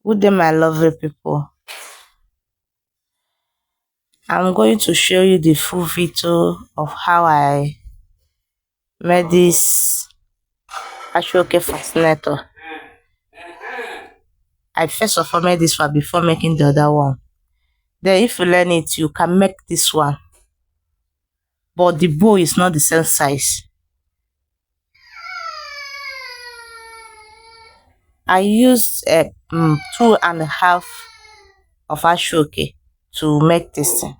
Good day, my lovely people. I'm going to show you the full video of how I made this Ashoke fascinator. I first of all made this one before making the other one. Then if you learn it, you can make this one. But the bow is not the same size. I used 2.5 of Ashoke to make this thing,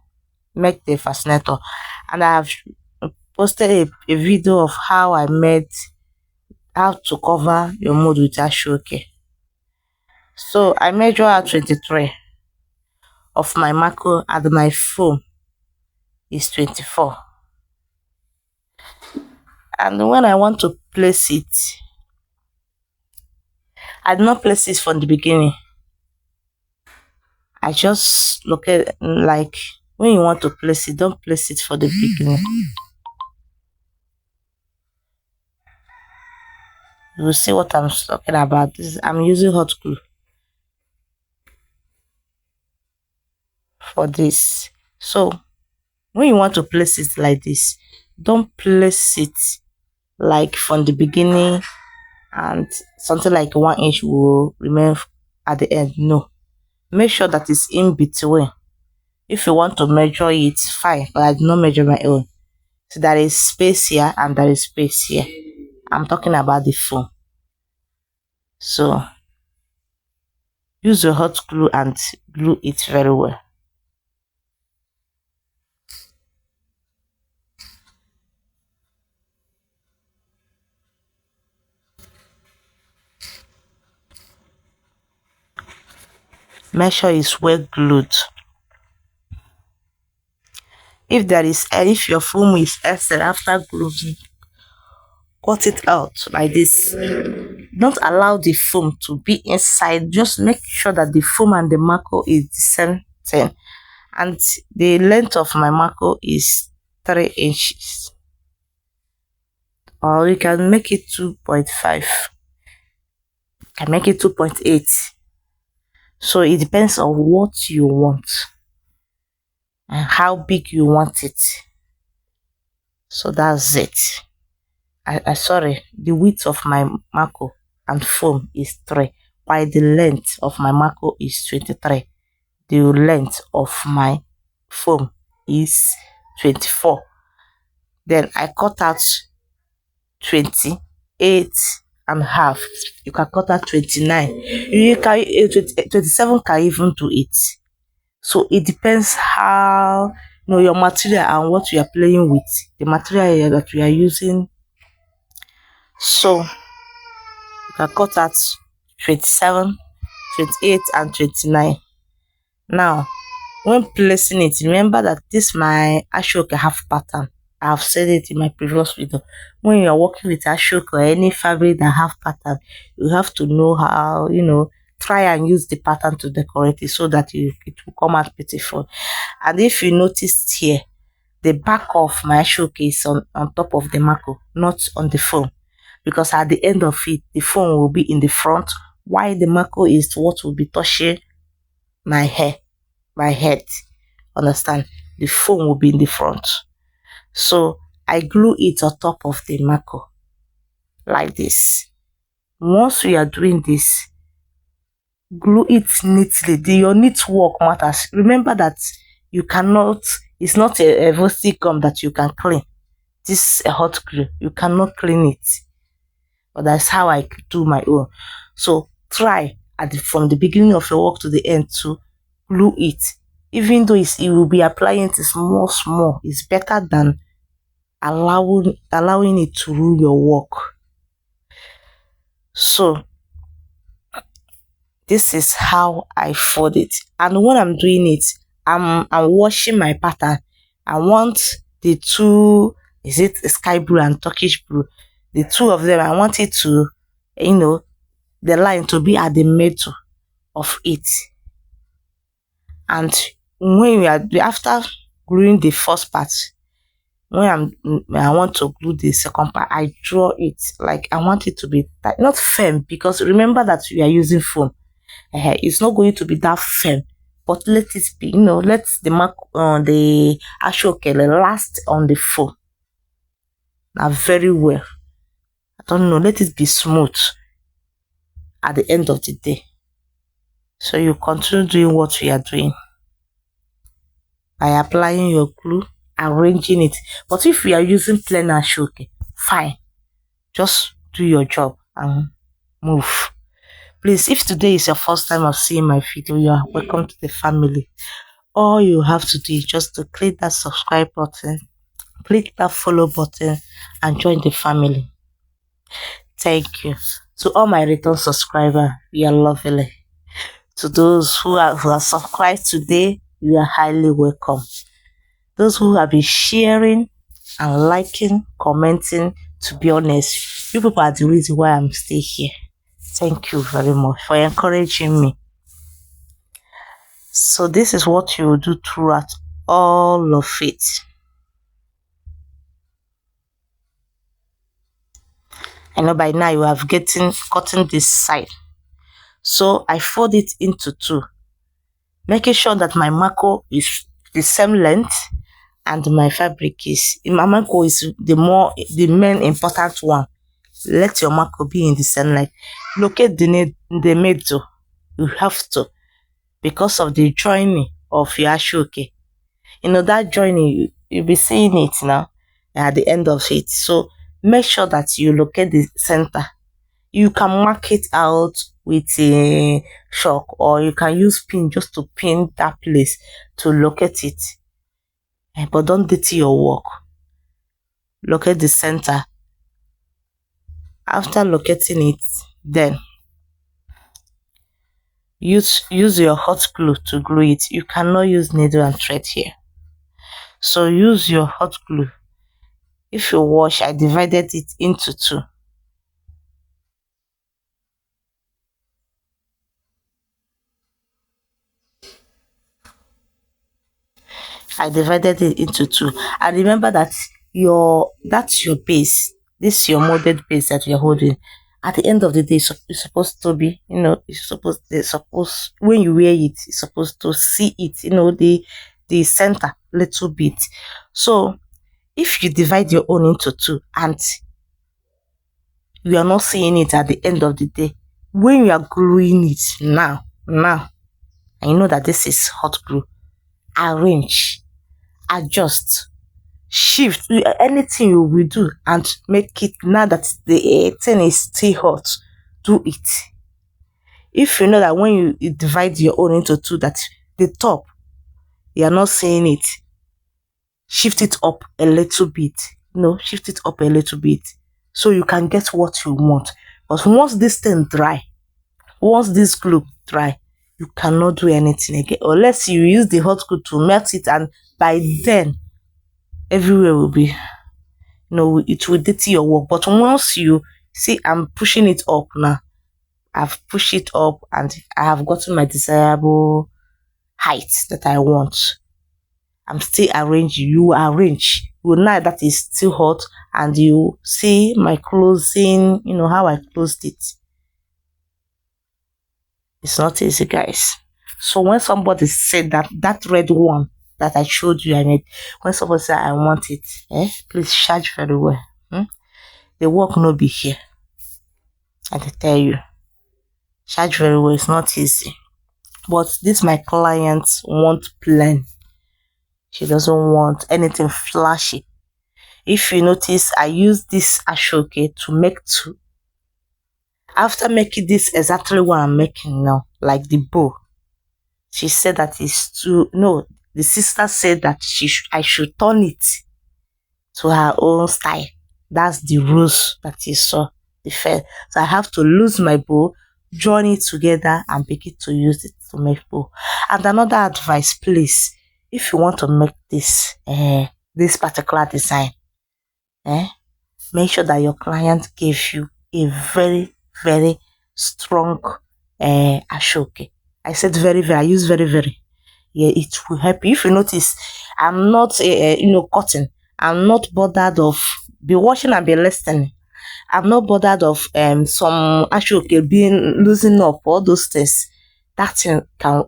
make the fascinator. And I have posted a video of how I made how to cover your mood with Ashoke. So I measure out 23 of my macro and my foam is 24. And when I want to place it, I do not place it from the beginning. I just look at like when you want to place it, don't place it for the beginning. You will see what I'm talking about. I'm using hot glue for this. So when you want to place it like this, don't place it like from the beginning and something like 1 inch will remain at the end. No, make sure that it's in between. If you want to measure it, fine, but I do not measure my own. So there is space here and there is space here. I'm talking about the foam. So use your hot glue and glue it very well. Make sure it's well glued. If your foam is excess after gluing, cut it out like this. Don't allow the foam to be inside. Just make sure that the foam and the marco is the same thing. And the length of my marco is 3 inches. Or you can make it 2.5. You can make it 2.8. So it depends on what you want and how big you want it. So that's it. Sorry, the width of my marco and foam is 3, while the length of my marco is 23. The length of my foam is 24. Then I cut out 28.5. You can cut out 29. You can 27 can even do it. So it depends how your material and what you are playing with. The material that we are using. So you can cut out 27, 28, and 29. Now, when placing it, remember that this my Ashoke half pattern. I have said it in my previous video. When you are working with Ashoke or any fabric that have pattern, you have to know how, try and use the pattern to decorate it so that it will come out beautiful. And if you noticed here, the back of my Ashoke is on top of the marco, not on the foam. Because at the end of it, the foam will be in the front, while the marco is what will be touching my head. Understand? The foam will be in the front. So I glue it on top of the marco like this. Once we are doing this, glue it neatly. Your neat work matters. Remember that you cannot, it's not a rustic gum that you can clean. This is a hot glue. You cannot clean it. But that's how I do my own. So try from the beginning of your work to the end to glue it. Even though it will be applying it small, it's better than allowing it to rule your work. So this is how I fold it. And when I'm doing it, I'm washing my pattern. I want the two, is it sky blue and Turkish blue? The two of them, I want it to, the line to be at the middle of it. And when we are after gluing the first part, when I want to glue the second part, I draw it like I want it to be tight, not firm, because remember that we are using foam. It's not going to be that firm, but let it be, let the mark on the ashoke last on the phone. Now very well. I don't know, let it be smooth at the end of the day. So you continue doing what we are doing by applying your glue, arranging it. But if we are using plain ashoke, fine. Just do your job and move. Please, if today is your first time of seeing my video, you are welcome to the family. All you have to do is just to click that subscribe button, click that follow button, and join the family. Thank you. To all my return subscribers, you are lovely. To those who are subscribed today, you are highly welcome. Those who have been sharing and liking, commenting, to be honest, you people are the reason why I'm still here. Thank you very much for encouraging me. So this is what you will do throughout all of it. I know by now you have cutting this side. So I fold it into two, making sure that my marco is the same length and my fabric is, my marco is the main important one. Let your marco be in the same length. Locate the middle. You have to, because of the joining of your ashoke. That joining, you'll be seeing it now at the end of it. So make sure that you locate the center. You can mark it out with a chalk, or you can use pin just to pin that place to locate it. But don't dirty your work. Locate the center. After locating it, then use your hot glue to glue it. You cannot use needle and thread here. So use your hot glue. If you wash, I divided it into two. I divided it into two. And remember that that's your base. This is your molded base that you're holding. At the end of the day, it's supposed to be, when you wear it, you're supposed to see it, the center little bit. So if you divide your own into two and you are not seeing it at the end of the day, when you are gluing it now, and you know that this is hot glue, arrange, adjust, shift, anything you will do, and make it, now that the thing is still hot, do it. If you know that when you divide your own into two, that the top, you are not seeing it, shift it up a little bit. Shift it up a little bit so you can get what you want. But once this thing dry, once this glue dry, you cannot do anything again unless you use the hot glue to melt it, and by then everywhere will be, it will dirty your work. But once you see, I'm pushing it up now, I've pushed it up and I have gotten my desirable height that I want. I'm still arranging. You arrange. You know that is still hot, and you see my closing, how I closed it. It's not easy, guys. So when somebody said that red one that I showed you, when somebody said I want it, please charge very well. The work no be here. I tell you, charge very well. It's not easy. But this my client want plain. She doesn't want anything flashy. If you notice, I use this ashoke to make two. After making this exactly what I'm making now, like the bow, she said that it's too, no, the sister said that I should turn it to her own style. That's the rules that you saw. So I have to lose my bow, join it together, and begin to use it to make bow. And another advice, please, if you want to make this particular design, make sure that your client gives you a very, very strong ashoke. I said very, very. I use very, very. Yeah, it will help you. If you notice, I'm not cutting. I'm not bothered of be watching and be listening. I'm not bothered of some ashoke being losing up, all those things. that thing can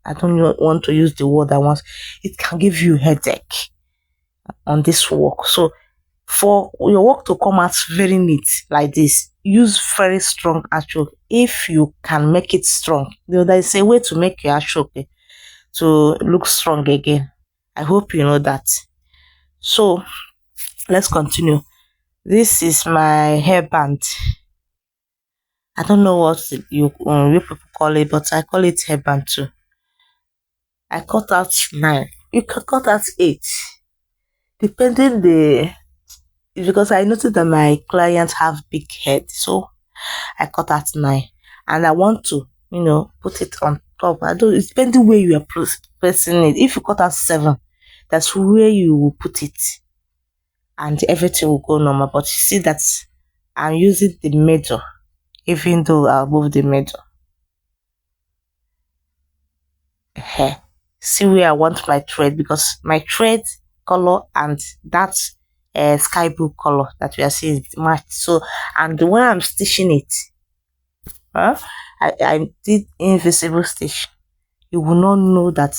I don't want to use the word I want. It can give you headache on this work. So for your work to come out very neat like this, use very strong ashok. If you can make it strong, there is a way to make your ashok to look strong again. I hope you know that. So let's continue. This is my hairband. I don't know what you people call it, but I call it hairband too. I cut out 9. You can cut out 8, depending the because I noticed that my clients have big head, so I cut out 9, and I want to put it on top. I don't. It's depending where you are pressing it. If you cut out 7, that's where you will put it, and everything will go normal. But you see that I'm using the middle, even though I'll move the middle. See where I want my thread, because my thread color and that sky blue color that we are seeing match. So, and when I'm stitching it, I did invisible stitch. You will not know that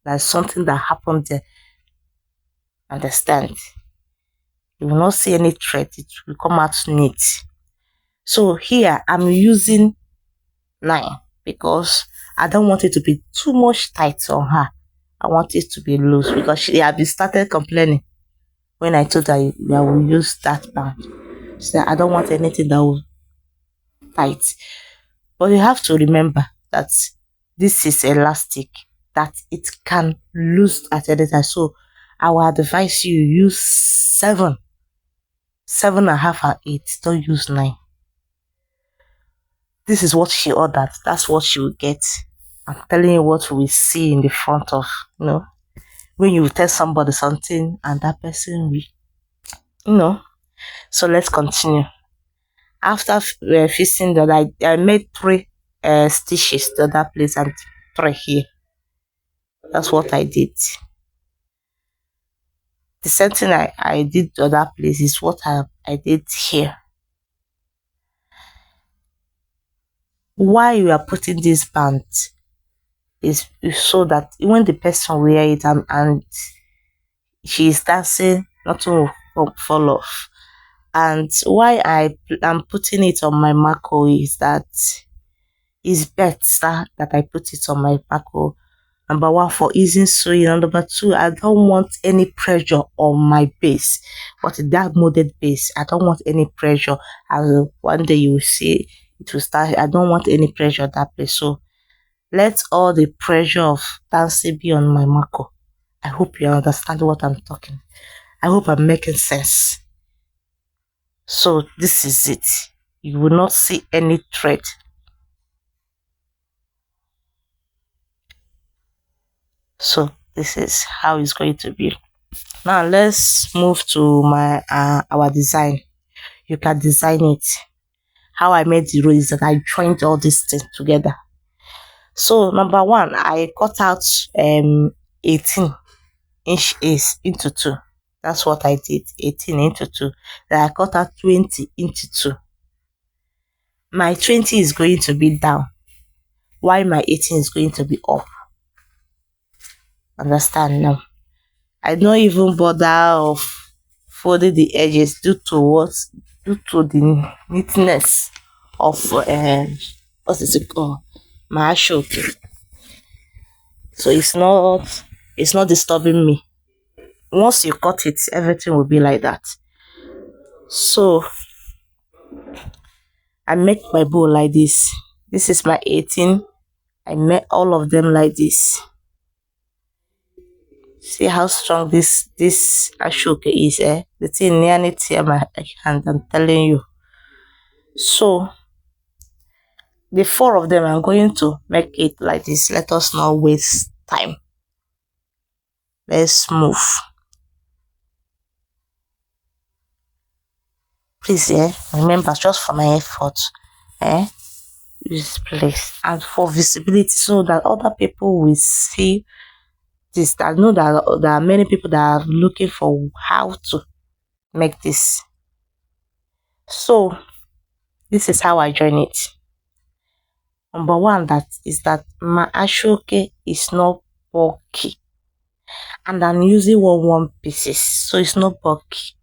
there's something that happened there. Understand? You will not see any thread. It will come out neat. So here I'm using 9 because I don't want it to be too much tight on her. I want it to be loose because she had been started complaining when I told her I will use that band. She said, I don't want anything that will tight. But you have to remember that this is elastic, that it can lose at any time. So I will advise you use 7, 7.5 and 8. Don't use 9. This is what she ordered. That's what she will get. I'm telling you what we see in the front of, when you tell somebody something and that person will, So let's continue. After fixing that, I made 3 stitches to that place and 3 here. That's what I did. The same thing I did to that place is what I did here. Why you are putting this band is so that when the person wear it and she is dancing, nothing will fall off. And why I'm putting it on my Mako is that it's better that I put it on my Mako. Number 1, for easing sewing, and number 2, I don't want any pressure on my base. But that molded base, I don't want any pressure. And one day you will see it will start. I don't want any pressure that place. So let all the pressure of dancing be on my Mako. I hope you understand what I'm talking. I hope I'm making sense. So this is it. You will not see any thread. So this is how it's going to be. Now let's move to my our design. You can design it. How I made the row is that I joined all these things together. So number 1, I cut out 18-inch ace into 2. That's what I did. 18 into 2. Then I cut out 20 into 2. My 20 is going to be down, while my 18 is going to be up. Understand now? I don't even bother of folding the edges due to the neatness of what is it called, my ashok. So it's not disturbing me. Once you cut it, everything will be like that. So I make my bow like this. This is my 18. I made all of them like this. See how strong this ashok is, The thing nearly tear my hand, I'm telling you. So the 4 of them, I'm going to make it like this. Let us not waste time. Let's move. Please, remember, just for my effort, this place and for visibility, so that other people will see this. I know that there are many people that are looking for how to make this. So this is how I join it. Number one, that is that my ashoke is not bulky, and I'm using one pieces, so it's not bulky.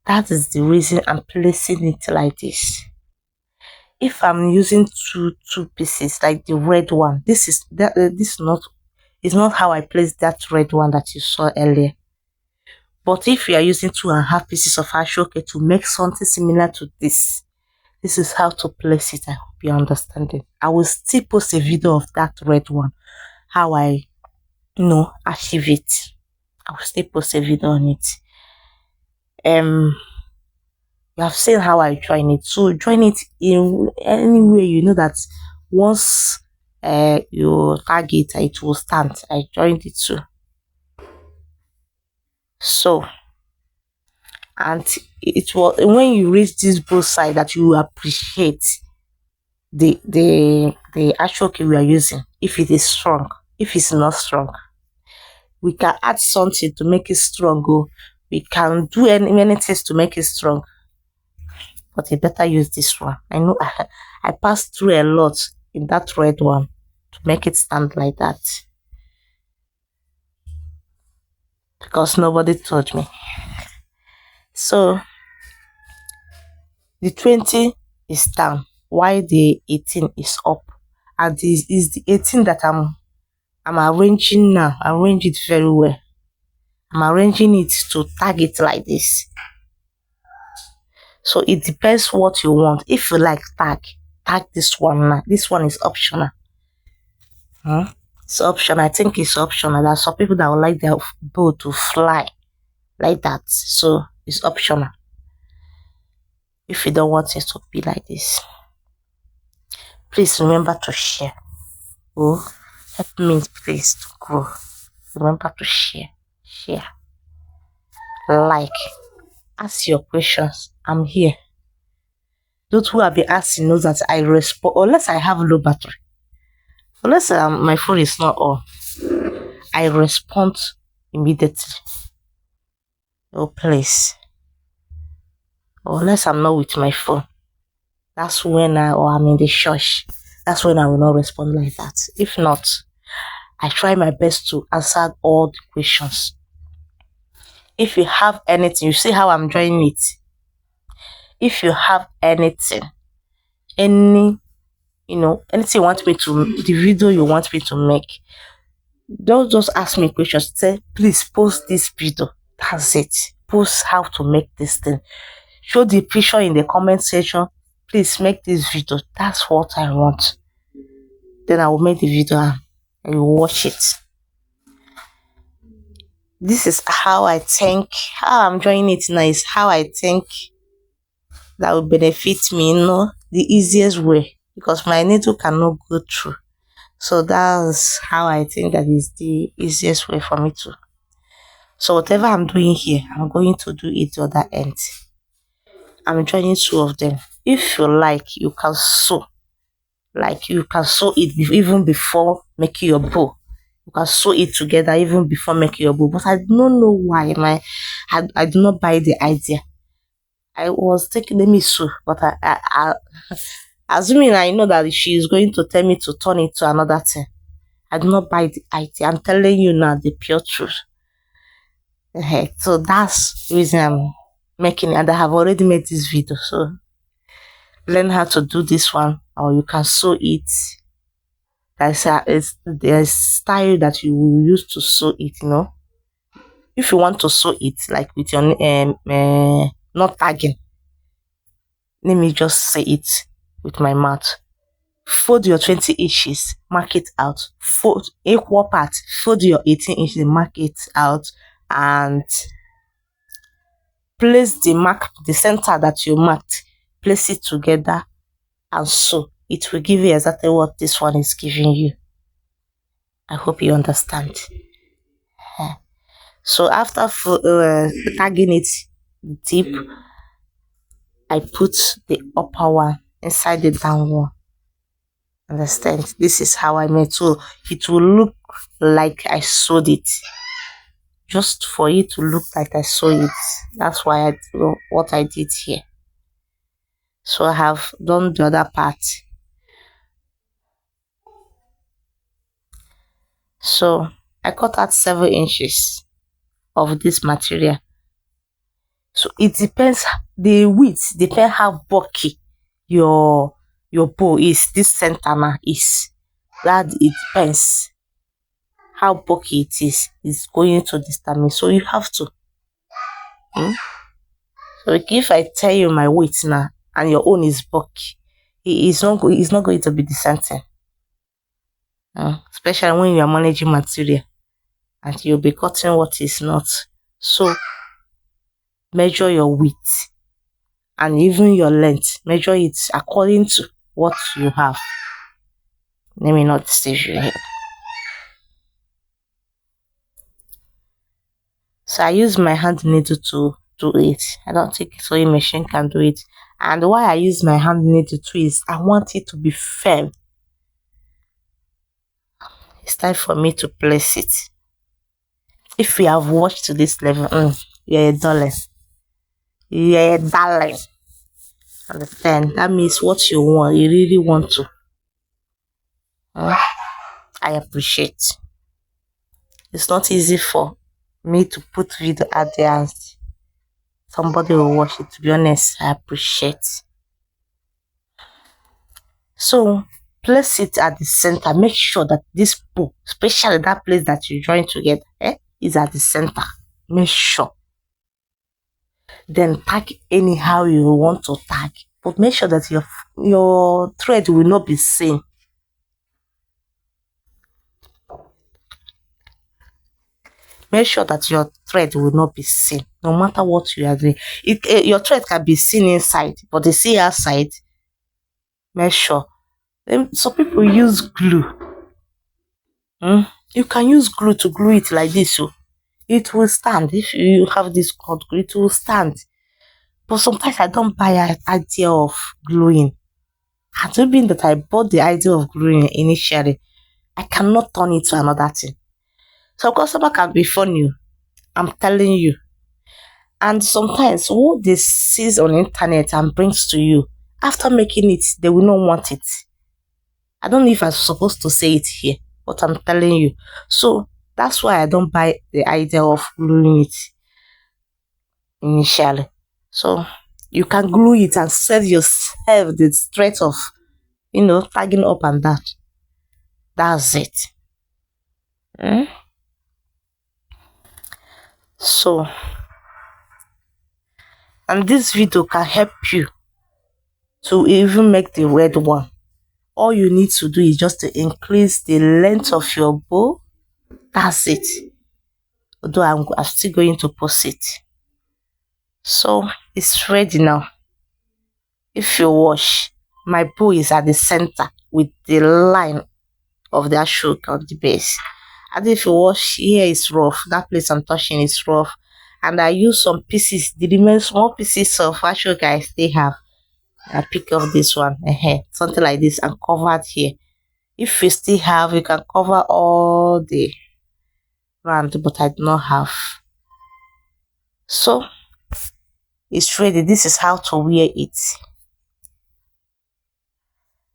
That is the reason I'm placing it like this. If I'm using two pieces like the red one, this is not how I placed that red one that you saw earlier. But if you are using 2.5 pieces of ashoke to make something similar to this is how to place it. I hope you understand it. I will still post a video of that red one, how I achieve it. I will still post a video on it. You have seen how I join it. So join it in any way you know that once you tag it will stand. I joined it too. So, and it will, when you reach this both side, that you appreciate the actual key we are using. If it is strong, if it's not strong, we can add something to make it strong. We can do many things to make it strong. But you better use this one. I know I passed through a lot in that red one to make it stand like that, because nobody told me. So the 20 is down while the 18 is up, and this is the 18 that I'm arranging now. Arrange it very well. I'm arranging it to tag it like this. So it depends what you want. If you like tag this one now. This one is optional. It's optional. I think it's optional. There are some people that would like their bow to fly like that. So it's optional. If you don't want it to be like this, please remember to share. Oh, help me please to grow. Remember to share. Like, ask your questions. I'm here. Those who have been asking knows that I respond, unless I have low battery. Unless my phone is not on, I respond immediately. Oh, please. Unless I'm not with my phone, that's when I'm in the church. That's when I will not respond like that. If not, I try my best to answer all the questions. If you have anything, you see how I'm joining it. If you have anything, anything you want me to, the video you want me to make, don't just ask me questions. Say, please post this video. That's it. Post how to make this thing. Show the picture in the comment section. Please make this video. That's what I want. Then I will make the video and you watch it. This is how I think, how I'm joining it now is how I think that will benefit me, the easiest way, because my needle cannot go through. So that's how I think that is the easiest way for me to. So whatever I'm doing here, I'm going to do it the other end. I'm joining two of them. If you like, you can sew. Like, you can sew it even before making your bow. You can sew it together even before making your bow. But I don't know why I do not buy the idea. I was thinking, let me sew, but I assuming I know that she is going to tell me to turn it to another thing. I do not buy the idea. I'm telling you now the pure truth. So that's the reason I'm making it, and I have already made this video. So learn how to do this one, or you can sew it. There's style that you will use to sew it. If you want to sew it like with your not tagging, let me just say it with my mouth. Fold your 20 inches, mark it out. Fold equal part, fold your 18 inches, mark it out, and place the center that you marked, place it together and sew. It will give you exactly what this one is giving you. I hope you understand. So after tagging it deep, I put the upper one inside the down one. Understand? This is how I made, so it will look like I sewed it. Just for it to look like I sewed it. That's why I do what I did here. So I have done the other part. So I cut out 7 inches of this material. So it depends, the width depends how bulky your bow is. This center now is that it depends how bulky it is going to determine. So you have to. So if I tell you my weight now and your own is bulky, it's not going to be the same thing. Especially when you are managing material and you'll be cutting what is not. So measure your width and even your length. Measure it according to what you have. Let me not deceive you here. So I use my hand needle to do it. I don't think sewing machine can do it. And why I use my hand needle too is I want it to be firm. It's time for me to place it. If you have watched to this level, you're a darling. You're a darling. Understand? That means what you want, you really want to. I appreciate. It's not easy for me to put video out there and somebody will watch it. To be honest, I appreciate. So place it at the center. Make sure that this bow, especially that place that you join together, is at the center. Make sure. Then tag anyhow you want to tag, but make sure that your thread will not be seen. Make sure that your thread will not be seen, no matter what you are doing. Your thread can be seen inside, but they see outside. Make sure. Some people use glue. You can use glue to glue it like this. So it will stand. If you have this hot glue, it will stand. But sometimes I don't buy an idea of gluing. Had it been that I bought the idea of gluing initially, I cannot turn it to another thing. So customer can be funny. I'm telling you. And sometimes what they see on the internet and brings to you, after making it, they will not want it. I don't know if I'm supposed to say it here, but I'm telling you. So that's why I don't buy the idea of gluing it initially. So you can glue it and save yourself the stress of, tagging up and down. That's it. So, and this video can help you to even make the red one. All you need to do is just to increase the length of your bow. That's it. Although I'm still going to post it. So it's ready now. If you watch, my bow is at the center with the line of the actual on the base. And if you watch, here is rough. That place I'm touching is rough. And I use some pieces, the remaining small pieces of actual guys they have. I pick up this one, something like this, and cover it here. If you still have, you can cover all the round, but I do not have. So it's ready. This is how to wear it.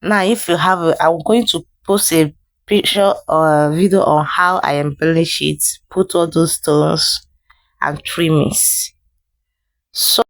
Now, if you have, I'm going to post a picture or a video on how I embellish it, put all those stones and trimmings. So